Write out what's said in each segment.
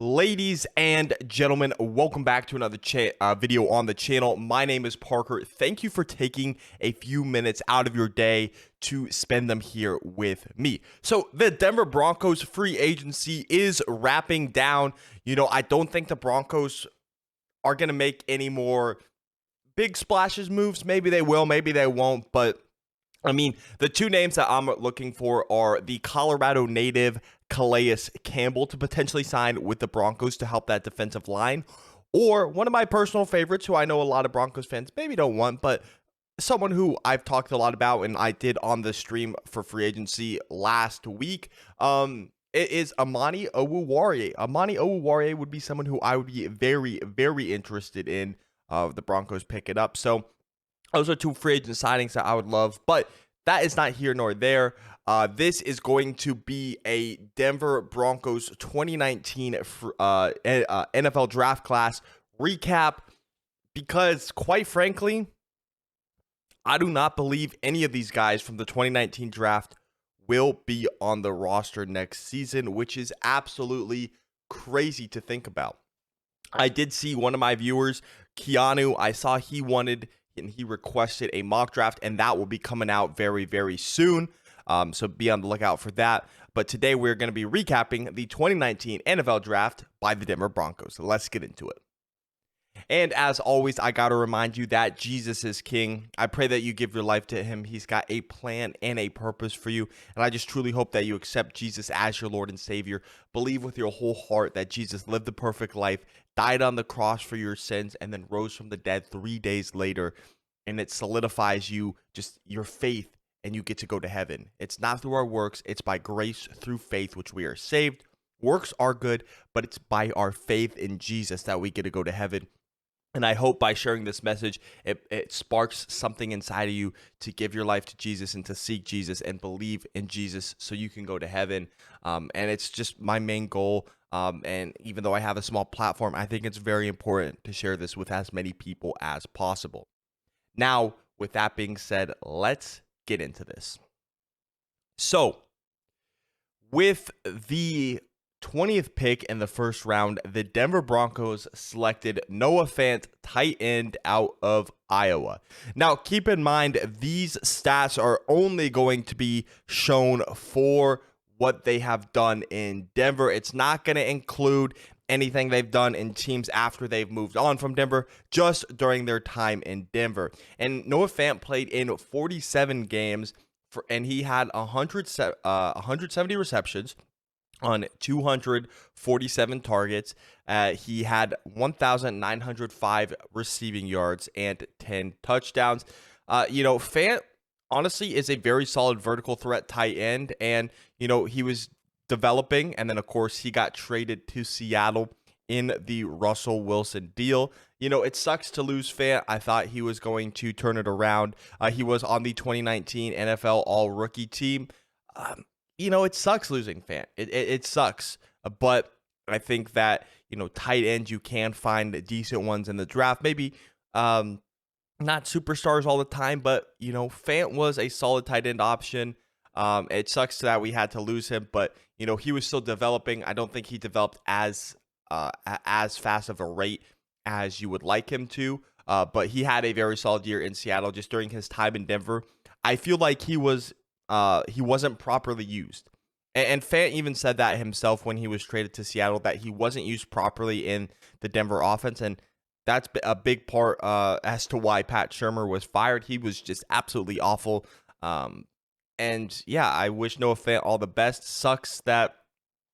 Ladies and gentlemen, welcome back to another video on the channel. My name is Parker. Thank you for taking a few minutes out of your day to spend them here with me. So the Denver Broncos free agency is wrapping down. I don't think the Broncos are going to make any more big splashes moves. Maybe they will, maybe they won't, but the two names that I'm looking for are the Colorado native Calais Campbell to potentially sign with the Broncos to help that defensive line, or one of my personal favorites who I know a lot of Broncos fans maybe don't want, but someone who I've talked a lot about and I did on the stream for free agency last week. It is Amani Oruwariye. Amani Oruwariye would be someone who I would be very, very interested in the Broncos pick it up. So those are two free agent signings that I would love, but that is not here nor there. This is going to be a Denver Broncos 2019 NFL draft class recap because, quite frankly, I do not believe any of these guys from the 2019 draft will be on the roster next season, which is absolutely crazy to think about. I did see one of my viewers, Keanu, I saw he wanted and he requested a mock draft, and that will be coming out very, very soon. So be on the lookout for that. But today we're going to be recapping the 2019 NFL Draft by the Denver Broncos. So let's get into it. And as always, I got to remind you that Jesus is king. I pray that you give your life to him. He's got a plan and a purpose for you. And I just truly hope that you accept Jesus as your Lord and Savior. Believe with your whole heart that Jesus lived the perfect life, died on the cross for your sins, and then rose from the dead 3 days later. And it solidifies you, just your faith, and you get to go to heaven. It's not through our works. It's by grace through faith, which we are saved. Works are good, but it's by our faith in Jesus that we get to go to heaven. And I hope by sharing this message, it sparks something inside of you to give your life to Jesus and to seek Jesus and believe in Jesus so you can go to heaven. And it's just my main goal. And even though I have a small platform, I think it's very important to share this with as many people as possible. Now, with that being said, let's get into this. So, with the 20th pick in the first round, the Denver Broncos selected Noah Fant, tight end out of Iowa. Now, keep in mind, these stats are only going to be shown for what they have done in Denver. It's not going to include anything they've done in teams after they've moved on from Denver, just during their time in Denver. And Noah Fant played in 47 games, and he had 170 receptions on 247 targets. He had 1,905 receiving yards and 10 touchdowns. Fant honestly is a very solid vertical threat tight end, and he was developing, and then of course he got traded to Seattle in the Russell Wilson deal. It sucks to lose Fant. I thought he was going to turn it around. He was on the 2019 NFL All-Rookie team. It sucks losing Fant. It sucks. But I think that, tight ends, you can find decent ones in the draft. Maybe not superstars all the time, but, Fant was a solid tight end option. It sucks that we had to lose him, but, he was still developing. I don't think he developed as fast of a rate as you would like him to. But he had a very solid year in Seattle just during his time in Denver. I feel like he wasn't properly used. And Fant even said that himself when he was traded to Seattle, that he wasn't used properly in the Denver offense. And that's a big part as to why Pat Shurmur was fired. He was just absolutely awful. And yeah, I wish Noah Fant all the best. Sucks that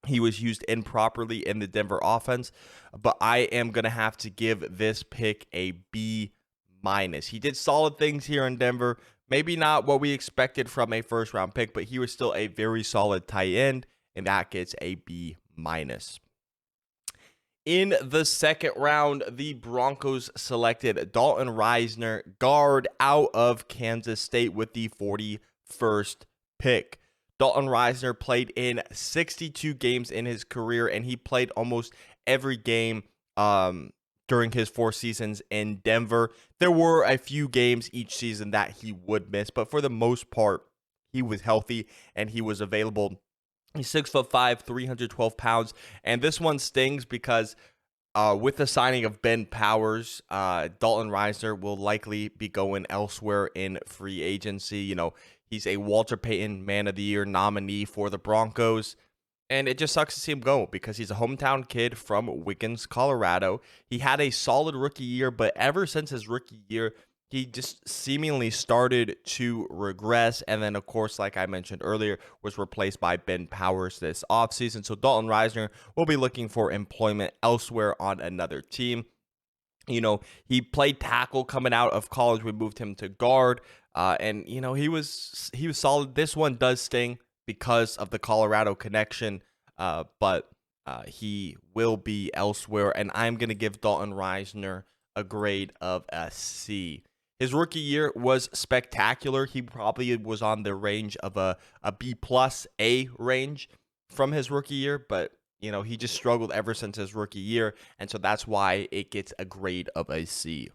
he was used improperly in the Denver offense. But I am going to have to give this pick a B-. He did solid things here in Denver. Maybe not what we expected from a first-round pick, but he was still a very solid tight end, and that gets a B-. In the second round, the Broncos selected Dalton Reisner, guard out of Kansas State, with the 41st pick. Dalton Reisner played in 62 games in his career, and he played almost every game during his 4 seasons in Denver. There were a few games each season that he would miss, but for the most part, he was healthy and he was available He's 6'5", 312 pounds, and this one stings because with the signing of Ben Powers, Dalton Reisner will likely be going elsewhere in free agency. He's a Walter Payton Man of the Year nominee for the Broncos. And it just sucks to see him go because he's a hometown kid from Wiggins, Colorado. He had a solid rookie year, but ever since his rookie year, he just seemingly started to regress. And then, of course, like I mentioned earlier, was replaced by Ben Powers this offseason. So Dalton Reisner will be looking for employment elsewhere on another team. He played tackle coming out of college. We moved him to guard. And he was solid. This one does sting because of the Colorado connection, but he will be elsewhere, and I'm going to give Dalton Reisner a grade of a C. His rookie year was spectacular. He probably was on the range of a B plus A range from his rookie year, but he just struggled ever since his rookie year, and so that's why it gets a grade of a C.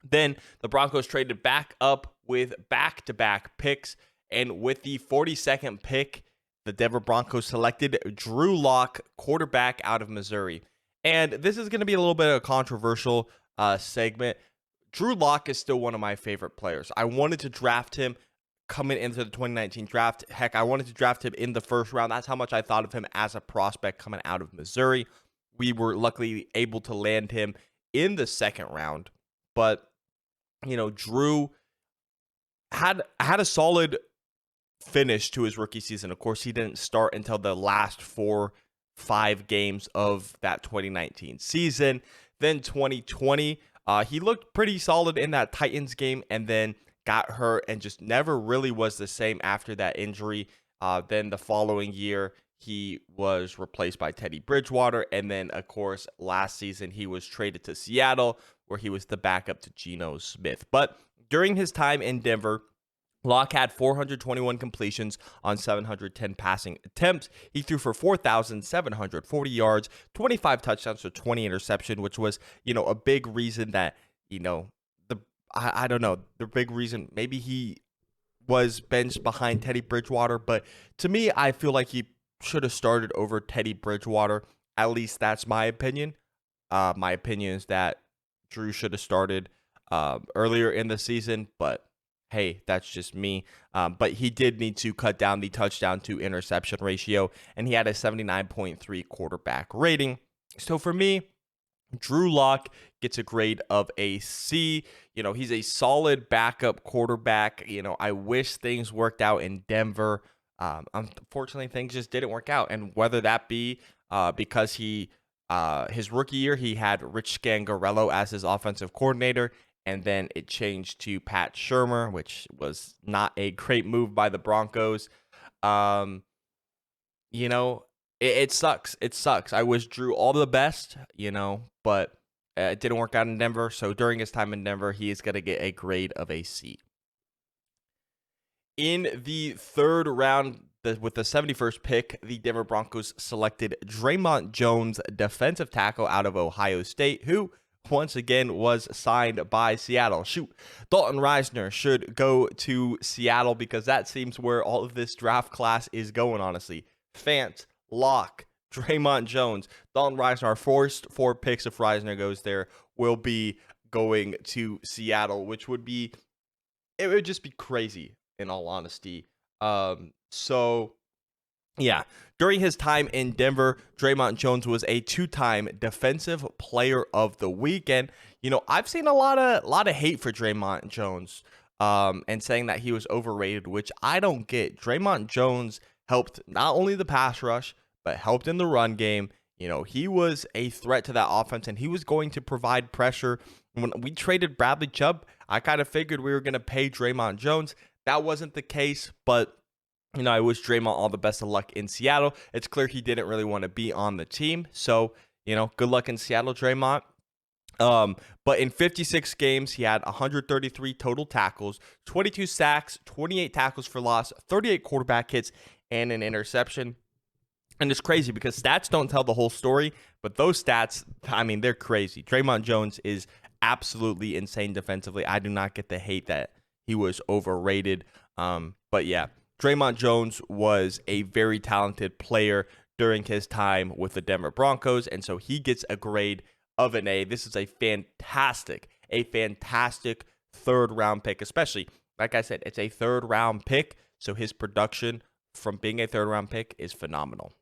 Then the Broncos traded back up with back-to-back picks, and with the 42nd pick, the Denver Broncos selected Drew Lock, quarterback out of Missouri. And this is going to be a little bit of a controversial segment. Drew Lock is still one of my favorite players. I wanted to draft him coming into the 2019 draft. Heck, I wanted to draft him in the first round. That's how much I thought of him as a prospect coming out of Missouri. We were luckily able to land him in the second round. But, Drew had a solid finish to his rookie season. Of course, he didn't start until the last 4-5 games of that 2019 season. Then 2020, he looked pretty solid in that Titans game and then got hurt and just never really was the same after that injury. Then the following year, he was replaced by Teddy Bridgewater. And then, of course, last season, he was traded to Seattle, where he was the backup to Geno Smith. But during his time in Denver, Locke had 421 completions on 710 passing attempts. He threw for 4,740 yards, 25 touchdowns to 20 interceptions, which was, a big reason that, I don't know, the big reason maybe he was benched behind Teddy Bridgewater. But to me, I feel like he should have started over Teddy Bridgewater. At least that's my opinion. My opinion is that Drew should have started earlier in the season, but hey, that's just me. But he did need to cut down the touchdown to interception ratio, and he had a 79.3 quarterback rating. So for me, Drew Lock gets a grade of a C. He's a solid backup quarterback. I wish things worked out in Denver. Unfortunately, things just didn't work out. And whether that be because his rookie year, he had Rich Scangarello as his offensive coordinator, and then it changed to Pat Shurmur, which was not a great move by the Broncos. It sucks. It sucks. I wish Drew all the best, but it didn't work out in Denver. So during his time in Denver, he is going to get a grade of a C. In the third round, with the 71st pick, the Denver Broncos selected Dre'Mont Jones, defensive tackle out of Ohio State, who once again was signed by Seattle. Dalton Reisner should go to Seattle because that seems where all of this draft class is going, honestly. Fant, Locke, Dre'Mont Jones, Dalton Reisner, our first 4 picks if Reisner goes there, will be going to Seattle, which would just be crazy in all honesty. Yeah, during his time in Denver, Dre'Mont Jones was a 2-time Defensive Player of the Week, and I've seen a lot of hate for Dre'Mont Jones, and saying that he was overrated, which I don't get. Dre'Mont Jones helped not only the pass rush, but helped in the run game. He was a threat to that offense, and he was going to provide pressure. When we traded Bradley Chubb, I kind of figured we were going to pay Dre'Mont Jones. That wasn't the case, but I wish Dre'Mont all the best of luck in Seattle. It's clear he didn't really want to be on the team. So, good luck in Seattle, Dre'Mont. But in 56 games, he had 133 total tackles, 22 sacks, 28 tackles for loss, 38 quarterback hits, and an interception. And it's crazy because stats don't tell the whole story, but those stats, they're crazy. Dre'Mont Jones is absolutely insane defensively. I do not get the hate that he was overrated. But yeah. Draymond Jones was a very talented player during his time with the Denver Broncos, and so he gets a grade of an A. This is a fantastic third-round pick, especially, like I said, it's a third-round pick, so his production from being a third-round pick is phenomenal.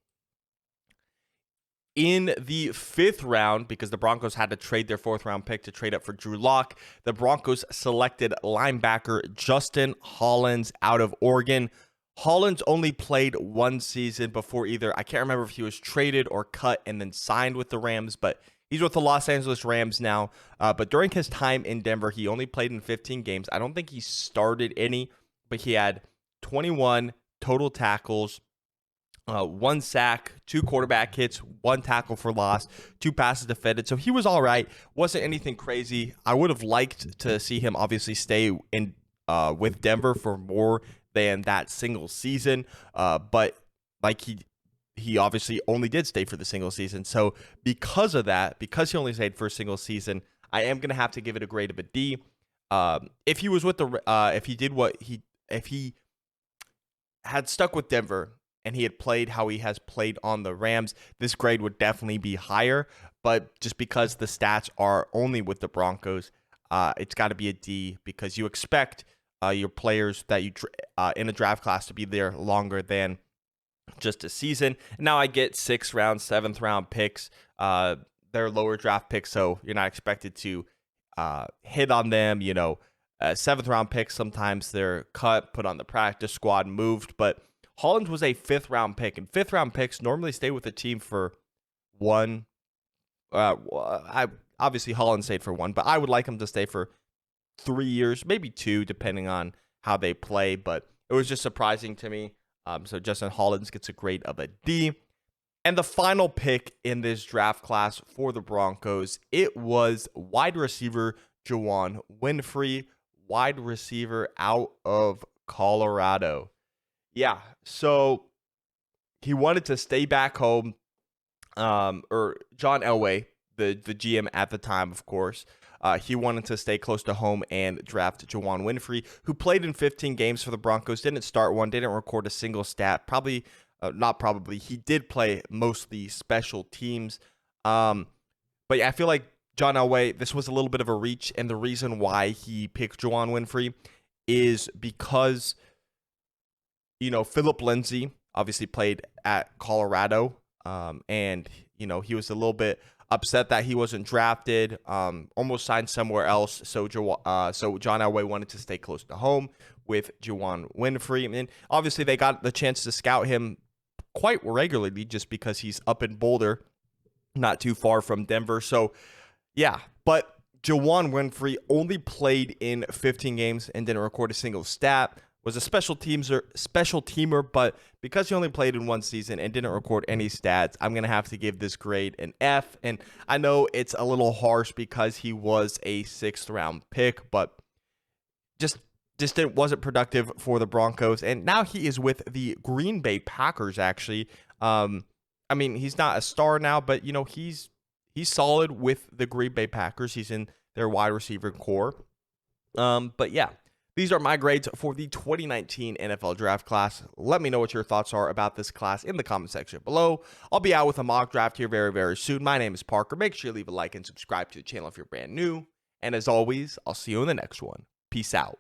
In the 5th round, because the Broncos had to trade their 4th-round pick to trade up for Drew Lock, the Broncos selected linebacker Justin Hollins out of Oregon. Hollins only played one season before I can't remember if he was traded or cut and then signed with the Rams, but he's with the Los Angeles Rams now. But during his time in Denver, he only played in 15 games. I don't think he started any, but he had 21 total tackles, 1 sack, 2 quarterback hits, 1 tackle for loss, 2 passes defended. So he was all right. Wasn't anything crazy. I would have liked to see him obviously stay in with Denver for more than that single season. But like he obviously only did stay for the single season. So because of that, because he only stayed for a single season, I am going to have to give it a grade of a D. If he was with if he had stuck with Denver and he had played how he has played on the Rams, this grade would definitely be higher. But just because the stats are only with the Broncos, it's got to be a D, because you expect your players that you in a draft class to be there longer than just a season. Now I get 6th round, 7th round picks. They're lower draft picks, so you're not expected to hit on them. 7th round picks, sometimes they're cut, put on the practice squad, moved, but Hollins was a 5th round pick, and 5th round picks normally stay with the team for one. Obviously Hollins stayed for 1, but I would like him to stay for 3 years, maybe 2, depending on how they play. But it was just surprising to me. So Justin Hollins gets a grade of a D. And the final pick in this draft class for the Broncos, it was wide receiver Juwan Winfrey, wide receiver out of Colorado. Yeah, so he wanted to stay back home, or John Elway, the GM at the time, of course, he wanted to stay close to home and draft Juwan Winfrey, who played in 15 games for the Broncos, didn't start one, didn't record a single stat, he did play mostly special teams. But yeah, I feel like John Elway, this was a little bit of a reach, and the reason why he picked Juwan Winfrey is because Philip Lindsay obviously played at Colorado, and he was a little bit upset that he wasn't drafted, almost signed somewhere else. So John Elway wanted to stay close to home with Juwan Winfrey, and obviously they got the chance to scout him quite regularly just because he's up in Boulder, not too far from Denver. So yeah, but Juwan Winfrey only played in 15 games and didn't record a single stat. Was a special teamer, but because he only played in 1 season and didn't record any stats, I'm going to have to give this grade an F. And I know it's a little harsh because he was a 6th round pick, but just wasn't productive for the Broncos. And now he is with the Green Bay Packers, actually. He's not a star now, but he's solid with the Green Bay Packers. He's in their wide receiver core. But yeah. These are my grades for the 2019 NFL Draft Class. Let me know what your thoughts are about this class in the comment section below. I'll be out with a mock draft here very, very soon. My name is Parker. Make sure you leave a like and subscribe to the channel if you're brand new. And as always, I'll see you in the next one. Peace out.